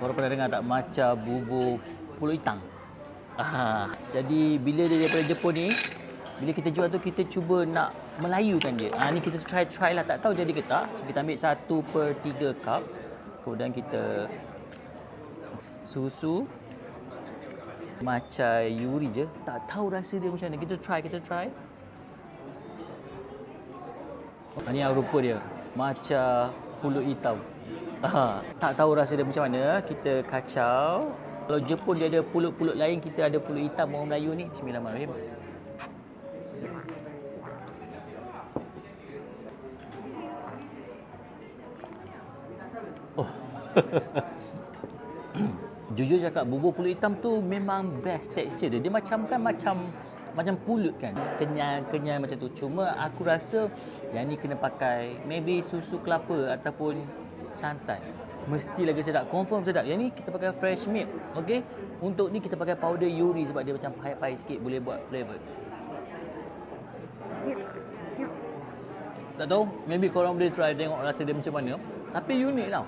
Korang pernah dengar tak matcha bubur pulut hitam? Jadi bila dia daripada Jepun ni, bila kita jual tu kita cuba nak melayukan dia. Ni kita try lah, tak tahu jadi ke tak. So kita ambil 1/3 cup. Kemudian kita susu matcha yuri je. Tak tahu rasa dia macam mana. Kita try. Ni yang rupa dia. Matcha pulut hitam. Tak tahu rasa dia macam mana. Kita kacau. Kalau Jepun dia ada pulut-pulut lain, kita ada pulut hitam orang Melayu ni. Bismillahirrahmanirrahim. Oh. Jujur cakap, bubur pulut hitam tu memang best texture dia. Dia macam pulut kan. Kenyal macam tu. Cuma aku rasa yang ni kena pakai maybe susu kelapa ataupun santan. Mesti lagi sedap. Confirm sedap. Yang ni kita pakai fresh milk. Okey. Untuk ni kita pakai powder yuri sebab dia macam pahit-pahit sikit, boleh buat flavor. Tak tahu, maybe korang boleh try tengok rasa dia macam mana. Tapi unik tau.